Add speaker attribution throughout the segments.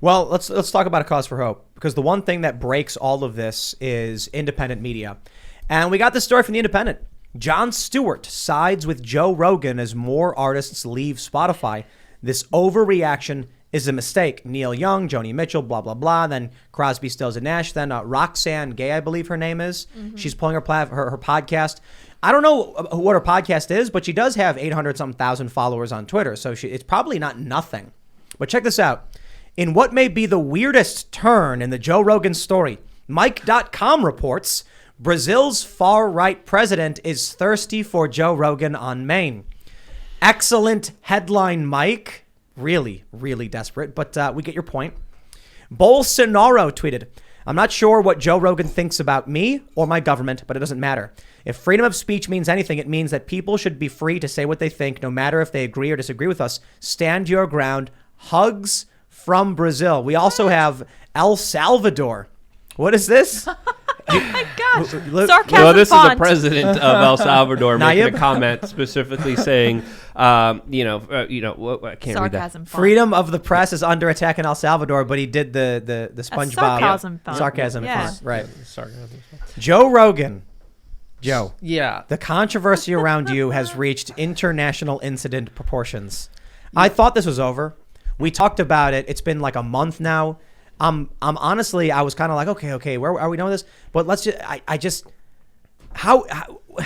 Speaker 1: Well, let's talk about a cause for hope, because the one thing that breaks all of this is independent media. And we got this story from The Independent. Jon Stewart sides with Joe Rogan as more artists leave Spotify. This overreaction is a mistake. Neil Young, Joni Mitchell, blah, blah, blah. Then Crosby, Stills, and Nash. Then Roxanne Gay, I believe her name is. Mm-hmm. She's pulling her podcast. I don't know what her podcast is, but she does have 800-something thousand followers on Twitter. So it's probably not nothing. But check this out. In what may be the weirdest turn in the Joe Rogan story, Mike.com reports Brazil's far-right president is thirsty for Joe Rogan on Maine. Excellent headline, Mike. Really, really desperate, but we get your point. Bolsonaro tweeted, I'm not sure what Joe Rogan thinks about me or my government, but it doesn't matter. If freedom of speech means anything, it means that people should be free to say what they think, no matter if they agree or disagree with us. Stand your ground. Hugs from Brazil. We also have El Salvador. What is this?
Speaker 2: Oh my gosh.
Speaker 3: Sarcasm
Speaker 2: Well, this
Speaker 3: font.
Speaker 2: is the president of El Salvador making a comment specifically saying, I can't read that.
Speaker 3: Font.
Speaker 1: Freedom of the press is under attack in El Salvador, but he did the SpongeBob
Speaker 3: sarcasm font.
Speaker 1: font. Right.
Speaker 2: Sarcasm.
Speaker 1: Joe Rogan. Joe.
Speaker 2: Yeah.
Speaker 1: The controversy around you has reached international incident proportions. I thought this was over. We talked about it. It's been like a month now. I'm honestly, I was kind of like, okay, where are we done with this? But let's just, how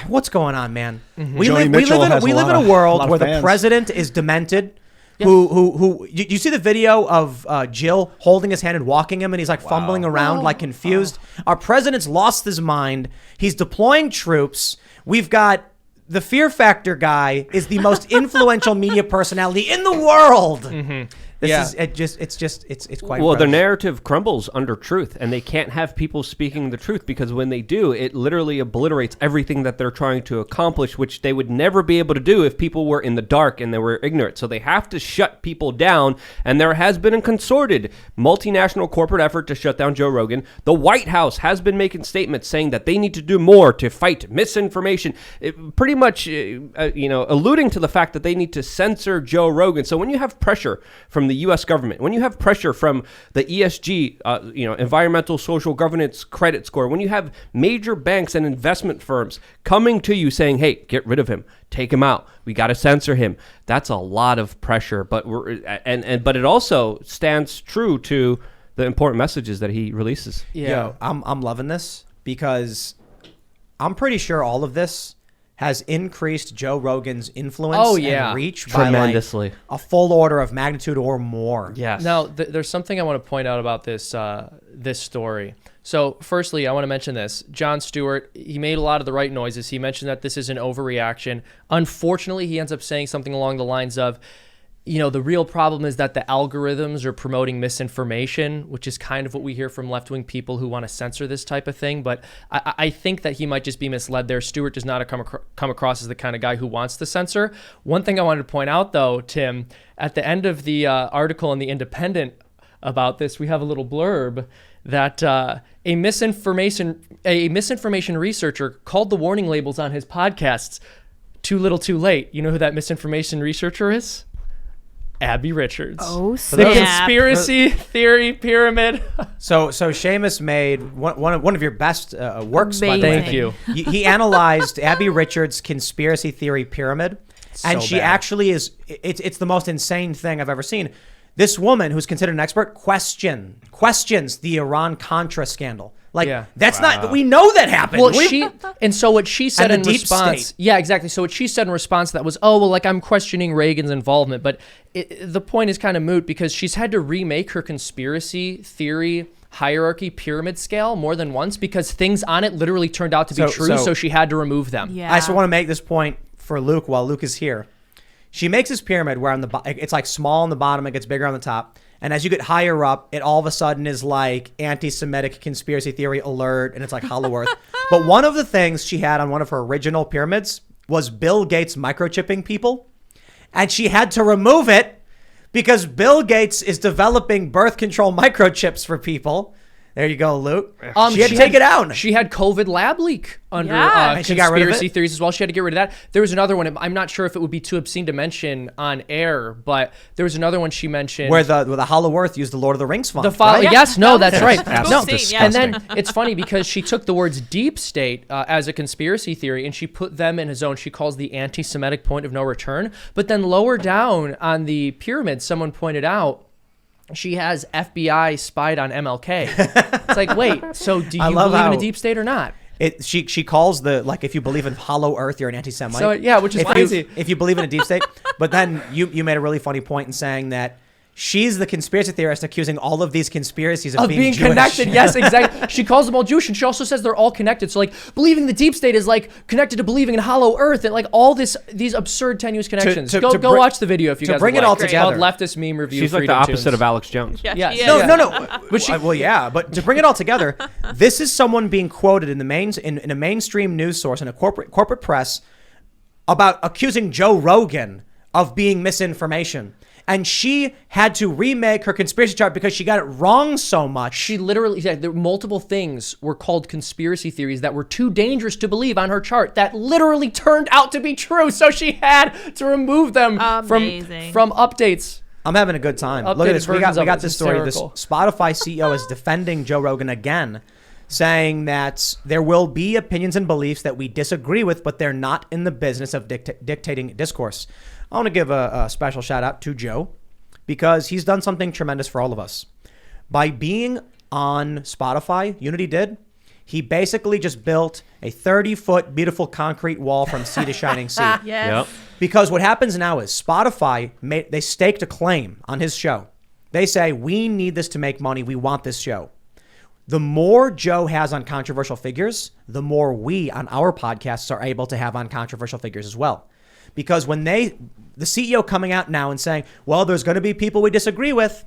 Speaker 1: what's going on, man? Mm-hmm. We live in a world where the president is demented. Yes. Who you see the video of Jill holding his hand and walking him, and he's like fumbling around like confused. Our president's lost his mind. He's deploying troops. We've got the Fear Factor guy is the most influential media personality in the world. Mm-hmm. It's quite
Speaker 2: well. The narrative crumbles under truth, and they can't have people speaking the truth, because when they do, it literally obliterates everything that they're trying to accomplish, which they would never be able to do if people were in the dark and they were ignorant. So they have to shut people down, and there has been a concerted multinational corporate effort to shut down Joe Rogan. The White House has been making statements saying that they need to do more to fight misinformation, pretty much alluding to the fact that they need to censor Joe Rogan. So when you have pressure from the U.S. government, when you have pressure from the ESG, environmental social governance credit score, when you have major banks and investment firms coming to you saying, hey, get rid of him, take him out, we got to censor him, that's a lot of pressure. But but it also stands true to the important messages that he releases.
Speaker 1: Yo, I'm loving this, because I'm pretty sure all of this has increased Joe Rogan's influence and reach
Speaker 2: tremendously,
Speaker 1: by like a full order of magnitude or more.
Speaker 4: Yes. Now, there's something I want to point out about this story. So, firstly, I want to mention this. Jon Stewart, he made a lot of the right noises. He mentioned that this is an overreaction. Unfortunately, he ends up saying something along the lines of, the real problem is that the algorithms are promoting misinformation, which is kind of what we hear from left-wing people who want to censor this type of thing. But I think that he might just be misled there. Stewart does not come across as the kind of guy who wants to censor. One thing I wanted to point out, though, Tim, at the end of the article in The Independent about this, we have a little blurb that a misinformation researcher called the warning labels on his podcasts too little too late. You know who that misinformation researcher is? Abby Richards.
Speaker 3: Oh,
Speaker 4: the conspiracy theory pyramid.
Speaker 1: So Seamus made one of your best works. By the way.
Speaker 4: Thank you.
Speaker 1: He analyzed Abby Richards' conspiracy theory pyramid, and she actually is. It's the most insane thing I've ever seen. This woman, who's considered an expert, questions the Iran-Contra scandal. That's not. We know that happened.
Speaker 4: Well, what she said in response.
Speaker 1: State.
Speaker 4: Yeah, exactly. So what she said in response to that was, I'm questioning Reagan's involvement, but the point is kind of moot, because she's had to remake her conspiracy theory hierarchy pyramid scale more than once, because things on it literally turned out to be true. So she had to remove them.
Speaker 3: Yeah.
Speaker 1: I just want to make this point for Luke while Luke is here. She makes this pyramid where it's like small on the bottom, it gets bigger on the top. And as you get higher up, it all of a sudden is like anti-Semitic conspiracy theory alert, and it's like Hollow Earth. But one of the things she had on one of her original pyramids was Bill Gates microchipping people. And she had to remove it because Bill Gates is developing birth control microchips for people There you go, Luke.
Speaker 4: She
Speaker 1: had to take it down.
Speaker 4: She had COVID lab leak under
Speaker 1: And she got rid of
Speaker 4: conspiracy
Speaker 1: it?
Speaker 4: theories as well. She had to get rid of that. There was another one. I'm not sure if it would be too obscene to mention on air, but there was another one she mentioned
Speaker 1: Where the Hollow Earth used the Lord of the Rings font.
Speaker 4: Yes, that's right.
Speaker 3: Absolutely
Speaker 4: No,
Speaker 3: disgusting.
Speaker 4: and then it's funny because she took the words deep state as a conspiracy theory and she put them in a zone she calls the anti-Semitic point of no return. But then lower down on the pyramid, someone pointed out she has FBI spied on MLK. It's like, wait, so do you believe in a deep state or not?
Speaker 1: She calls if you believe in Hollow Earth, you're an anti-Semite.
Speaker 4: So yeah, which is crazy.
Speaker 1: If you believe in a deep state, but then you made a really funny point in saying that she's the conspiracy theorist accusing all of these conspiracies of being Jewish.
Speaker 4: Connected. Yes, exactly. She calls them all Jewish, and she also says they're all connected. So, like, believing in the deep state is like connected to believing in Hollow Earth, and like all these absurd tenuous connections. Go watch the video if you guys
Speaker 1: bring
Speaker 4: would
Speaker 1: it
Speaker 4: like.
Speaker 1: all
Speaker 4: It's
Speaker 1: together.
Speaker 4: called Leftist Meme Review.
Speaker 2: She's like the
Speaker 4: Freedom
Speaker 2: opposite
Speaker 4: Tunes.
Speaker 2: of Alex Jones.
Speaker 3: Yeah,
Speaker 4: Yes.
Speaker 3: she is.
Speaker 1: No. But to bring it all together, this is someone being quoted in a mainstream news source in a corporate press about accusing Joe Rogan of being misinformation. And she had to remake her conspiracy chart because she got it wrong so much.
Speaker 4: She literally said there were multiple things were called conspiracy theories that were too dangerous to believe on her chart that literally turned out to be true. So she had to remove them from updates.
Speaker 1: I'm having a good time. Look at this. We got this story. This Spotify CEO is defending Joe Rogan again, saying that there will be opinions and beliefs that we disagree with, but they're not in the business of dictating discourse. I want to give a special shout out to Joe because he's done something tremendous for all of us. By being on Spotify, Unity did. He basically just built a 30-foot beautiful concrete wall from sea to shining sea.
Speaker 3: Yes.
Speaker 2: Yep.
Speaker 1: Because what happens now is Spotify, they staked a claim on his show. They say, we need this to make money. We want this show. The more Joe has on controversial figures, the more we on our podcasts are able to have on controversial figures as well. Because when the CEO coming out now and saying, well, there's going to be people we disagree with.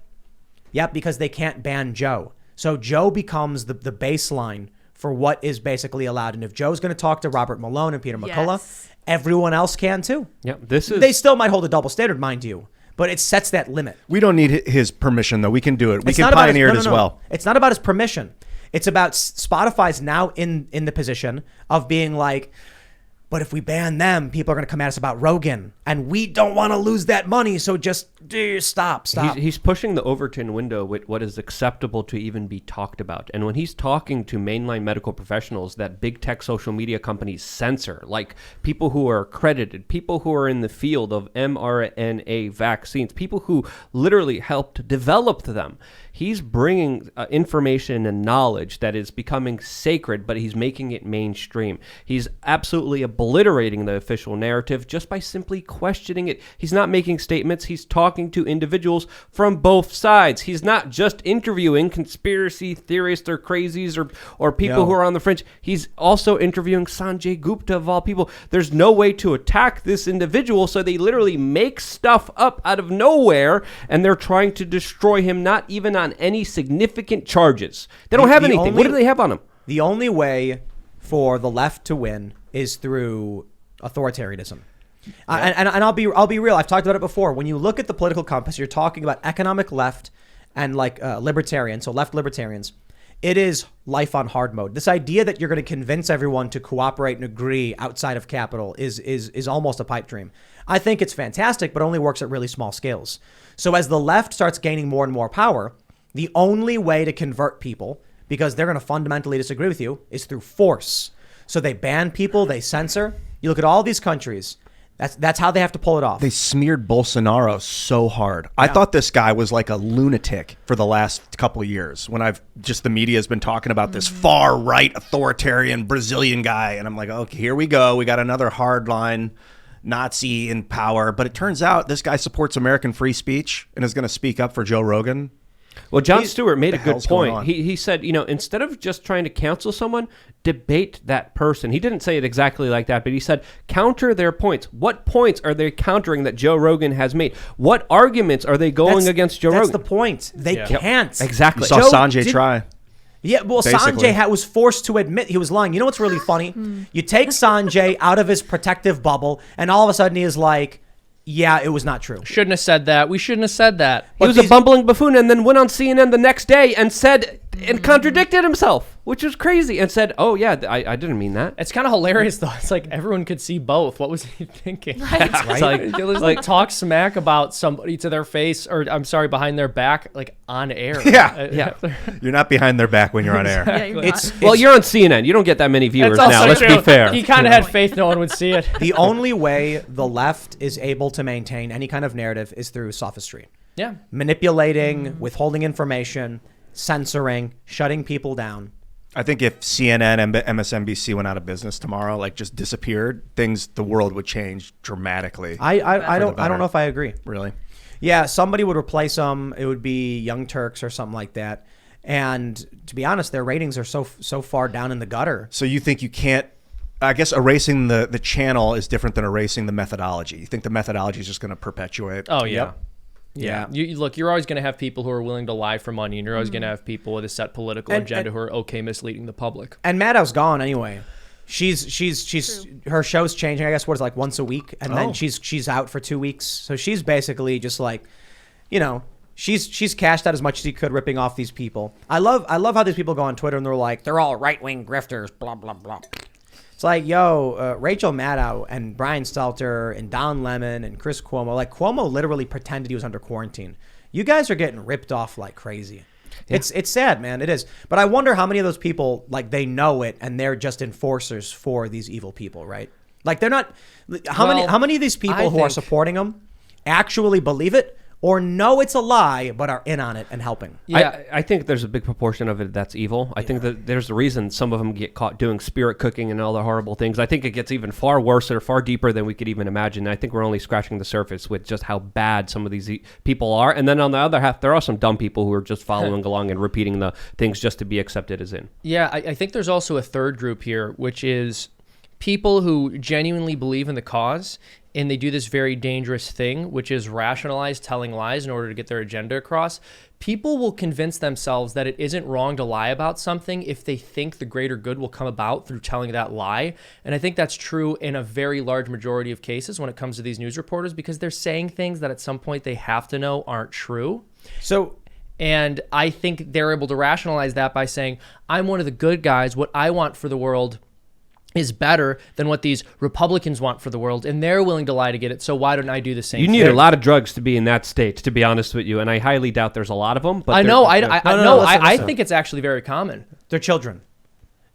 Speaker 1: Yep, because they can't ban Joe. So Joe becomes the baseline for what is basically allowed. And if Joe's going to talk to Robert Malone and Peter McCullough, everyone else can too.
Speaker 2: Yep,
Speaker 1: they still might hold a double standard, mind you, but it sets that limit.
Speaker 5: We don't need his permission, though. We can do it. We can pioneer it as well.
Speaker 1: It's not about his permission. It's about Spotify's now in the position of being like, but if we ban them, people are going to come at us about Rogan, and we don't want to lose that money. So just stop.
Speaker 2: He's pushing the Overton window with what is acceptable to even be talked about. And when he's talking to mainline medical professionals that big tech social media companies censor, like people who are accredited, people who are in the field of mRNA vaccines, people who literally helped develop them, he's bringing information and knowledge that is becoming sacred, but he's making it mainstream. He's absolutely obliterating the official narrative just by simply questioning it. He's not making statements. He's talking to individuals from both sides. He's not just interviewing conspiracy theorists or crazies or people who are on the fringe. He's also interviewing Sanjay Gupta, of all people. There's no way to attack this individual, so they literally make stuff up out of nowhere, and they're trying to destroy him, not even on any significant charges. They don't have anything. What do they have on him?
Speaker 1: The only way for the left to win is through authoritarianism. And I'll be real. I've talked about it before. When you look at the political compass, you're talking about economic left and libertarian, so left libertarians. It is life on hard mode. This idea that you're going to convince everyone to cooperate and agree outside of capital is almost a pipe dream. I think it's fantastic, but only works at really small scales. So as the left starts gaining more and more power, the only way to convert people, because they're going to fundamentally disagree with you, is through force. So they ban people, they censor. You look at all these countries. That's how they have to pull it off.
Speaker 5: They smeared Bolsonaro so hard. I thought this guy was like a lunatic for the last couple of years when the media has been talking about this far right authoritarian Brazilian guy. And I'm like, okay, here we go. We got another hardline Nazi in power. But it turns out this guy supports American free speech and is going to speak up for Joe Rogan.
Speaker 2: Well, Jon Stewart made a good point.
Speaker 5: On?
Speaker 2: He said, instead of just trying to counsel someone, debate that person. He didn't say it exactly like that, but he said, counter their points. What points are they countering that Joe Rogan has made? What arguments are they going against Joe Rogan?
Speaker 1: That's the point. They can't.
Speaker 2: Exactly.
Speaker 5: You saw Sanjay try.
Speaker 1: Yeah, well,
Speaker 5: Basically.
Speaker 1: Sanjay was forced to admit he was lying. You know what's really funny? You take Sanjay out of his protective bubble, and all of a sudden he is like, yeah, it was not true.
Speaker 4: Shouldn't have said that. We shouldn't have said that.
Speaker 2: He was a bumbling buffoon and then went on CNN the next day and said and contradicted himself, which was crazy, and said, "Oh yeah, I didn't mean that."
Speaker 4: It's kind of hilarious though. It's like everyone could see both. What was he thinking?
Speaker 3: Right.
Speaker 4: It's like talk smack about somebody to their face, or I'm sorry, behind their back, like on air.
Speaker 5: Yeah. You're not behind their back when you're on air.
Speaker 3: Yeah, you're
Speaker 2: Well, you're on CNN. You don't get that many viewers
Speaker 4: It's also
Speaker 2: now. Let's
Speaker 4: true.
Speaker 2: be fair.
Speaker 4: He kind of had faith no one would see it.
Speaker 1: The only way the left is able to maintain any kind of narrative is through sophistry.
Speaker 4: Yeah.
Speaker 1: Manipulating, withholding information, censoring, shutting people down.
Speaker 5: I think if CNN and MSNBC went out of business tomorrow, like just disappeared, the world would change dramatically.
Speaker 1: I don't know if I agree.
Speaker 5: Really?
Speaker 1: Yeah, somebody would replace them. It would be Young Turks or something like that. And to be honest, their ratings are so far down in the gutter.
Speaker 5: So you think you can't? I guess erasing the channel is different than erasing the methodology. You think the methodology is just going to perpetuate?
Speaker 4: Oh yeah.
Speaker 1: Yep.
Speaker 4: Yeah. Look, you're always going to have people who are willing to lie for money, and you're always going to have people with a set political agenda who are okay misleading the public.
Speaker 1: And Maddow's gone anyway. She's her show's changing. I guess what is it, like once a week, and then she's out for 2 weeks. So she's basically just like, she's cashed out as much as she could ripping off these people. I love how these people go on Twitter and they're like, they're all right wing grifters, blah blah blah. It's like, Rachel Maddow and Brian Stelter and Don Lemon and Chris Cuomo. Like, Cuomo literally pretended he was under quarantine. You guys are getting ripped off like crazy. Yeah. It's sad, man. It is. But I wonder how many of those people, like, they know it and they're just enforcers for these evil people, right? Like, they're not. How many of these people who are supporting them actually believe it? Or know it's a lie, but are in on it and helping.
Speaker 2: Yeah, I think there's a big proportion of it that's evil. I think that there's a reason some of them get caught doing spirit cooking and all the horrible things. I think it gets even far worse or far deeper than we could even imagine. I think we're only scratching the surface with just how bad some of these people are. And then on the other half, there are some dumb people who are just following along and repeating the things just to be accepted as in.
Speaker 4: Yeah, I think there's also a third group here, which is people who genuinely believe in the cause, and they do this very dangerous thing, which is rationalize telling lies in order to get their agenda across. People will convince themselves that it isn't wrong to lie about something if they think the greater good will come about through telling that lie. And I think that's true in a very large majority of cases when it comes to these news reporters, because they're saying things that at some point they have to know aren't true. And I think they're able to rationalize that by saying, I'm one of the good guys. What I want for the world is better than what these Republicans want for the world, and they're willing to lie to get it, so why don't I do the same thing?
Speaker 2: You need a lot of drugs to be in that state, to be honest with you, and I highly doubt there's a lot of them. But
Speaker 4: I think it's actually very common.
Speaker 1: They're children.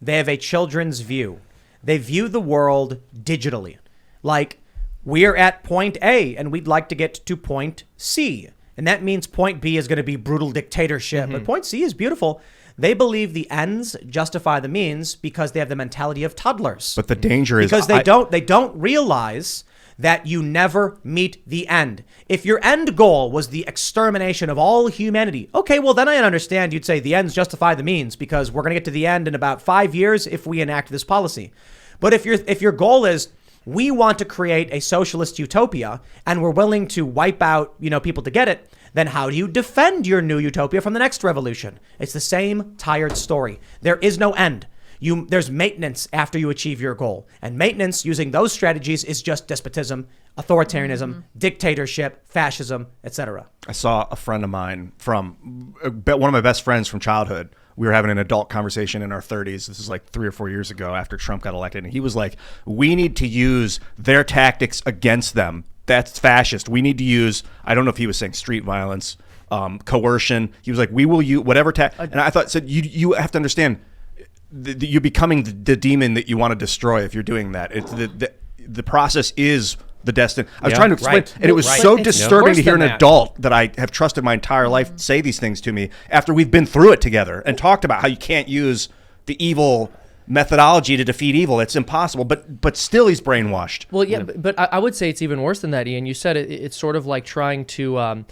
Speaker 1: They have a children's view. They view the world digitally. Like, we're at point A, and we'd like to get to point C. And that means point B is going to be brutal dictatorship, but point C is beautiful. They believe the ends justify the means because they have the mentality of toddlers.
Speaker 5: But the danger is
Speaker 1: because they don't realize that you never meet the end. If your end goal was the extermination of all humanity, okay, well then I understand you'd say the ends justify the means because we're going to get to the end in about 5 years if we enact this policy. But if your goal is we want to create a socialist utopia and we're willing to wipe out, people to get it, then how do you defend your new utopia from the next revolution? It's the same tired story. There is no end. There's maintenance after you achieve your goal. And maintenance using those strategies is just despotism, authoritarianism, dictatorship, fascism, etc.
Speaker 5: I saw a friend of mine one of my best friends from childhood. We were having an adult conversation in our 30s. This is like 3 or 4 years ago after Trump got elected. And he was like, we need to use their tactics against them. That's fascist. We need to use, I don't know if he was saying street violence, coercion. He was like, we will use whatever and I said, you have to understand, you're becoming the demon that you want to destroy if you're doing that. It's the process is the destiny. I was trying to explain, and it was so disturbing to hear an adult that I have trusted my entire life say these things to me after we've been through it together and talked about how you can't use the evil methodology to defeat evil. It's impossible, but still he's brainwashed.
Speaker 4: Well, yeah, but I would say it's even worse than that, Ian. You said it's sort of like trying to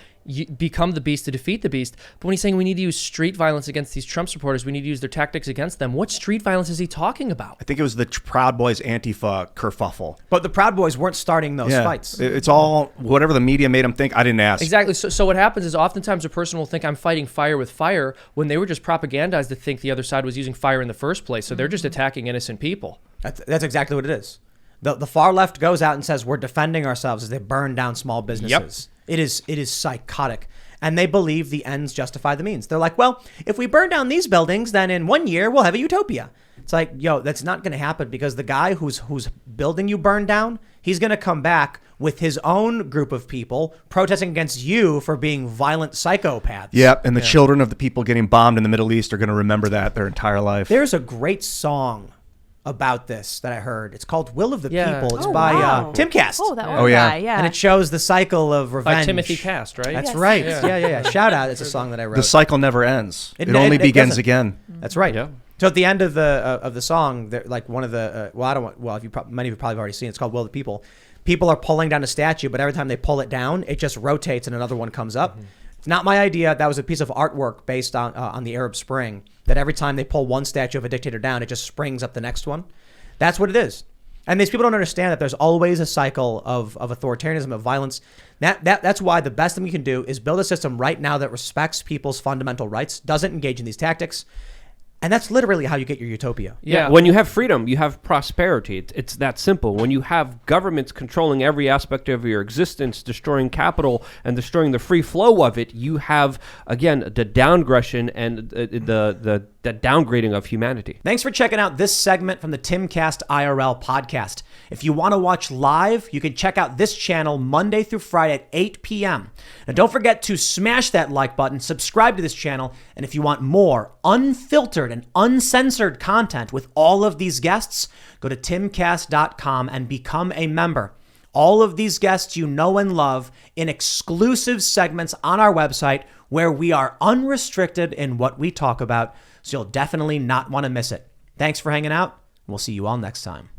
Speaker 4: become the beast to defeat the beast. But when he's saying we need to use street violence against these Trump supporters, we need to use their tactics against them, what street violence is he talking about?
Speaker 5: I think it was the Proud Boys Antifa kerfuffle.
Speaker 1: But the Proud Boys weren't starting those fights.
Speaker 5: It's all whatever the media made them think. I didn't ask.
Speaker 4: Exactly. So what happens is oftentimes a person will think I'm fighting fire with fire when they were just propagandized to think the other side was using fire in the first place. So they're just attacking innocent people.
Speaker 1: That's exactly what it is. The far left goes out and says we're defending ourselves as they burn down small businesses. Yep. It is psychotic. and they believe the ends justify the means. They're like, well, if we burn down these buildings, then in 1 year we'll have a utopia. It's like, yo, that's not going to happen, because the guy whose building you burned down, he's going to come back with his own group of people protesting against you for being violent psychopaths.
Speaker 5: Yep, and the children of the people getting bombed in the Middle East are going to remember that their entire life.
Speaker 1: There's a great song about this that I heard. It's called Will of the People. It's
Speaker 3: Oh,
Speaker 1: by
Speaker 3: wow.
Speaker 1: Timcast.
Speaker 3: Oh, that one
Speaker 5: Oh, yeah.
Speaker 3: guy, yeah.
Speaker 1: And it shows the cycle of
Speaker 4: By
Speaker 1: revenge.
Speaker 4: Timothy Cast, right?
Speaker 1: That's
Speaker 3: Yes.
Speaker 1: right.
Speaker 4: Yeah.
Speaker 1: Yeah. Shout out. It's a song that I wrote.
Speaker 5: The cycle never ends.
Speaker 1: It-
Speaker 5: It only
Speaker 1: it
Speaker 5: begins
Speaker 1: doesn't.
Speaker 5: again.
Speaker 1: That's right.
Speaker 2: Yeah.
Speaker 1: So at the end of the song, like one of the if you many of you probably have already seen it, it's called Will of the People. People are pulling down a statue, but every time they pull it down, it just rotates and another one comes up. It's not my idea. That was a piece of artwork based on the Arab Spring. That every time they pull one statue of a dictator down, it just springs up the next one. That's what it is. And these people don't understand that there's always a cycle of authoritarianism, of violence. That's why the best thing we can do is build a system right now that respects people's fundamental rights, doesn't engage in these tactics. And that's literally how you get your utopia.
Speaker 4: Yeah.
Speaker 2: When you have freedom, you have prosperity. It's that simple. When you have governments controlling every aspect of your existence, destroying capital and destroying the free flow of it, you have, again, the downgression and the downgrading of humanity.
Speaker 1: Thanks for checking out this segment from the Timcast IRL podcast. If you want to watch live, you can check out this channel Monday through Friday at 8 p.m. Now, don't forget to smash that like button, subscribe to this channel, and if you want more unfiltered and uncensored content with all of these guests, go to timcast.com and become a member. All of these guests you know and love in exclusive segments on our website where we are unrestricted in what we talk about, so you'll definitely not want to miss it. Thanks for hanging out. We'll see you all next time.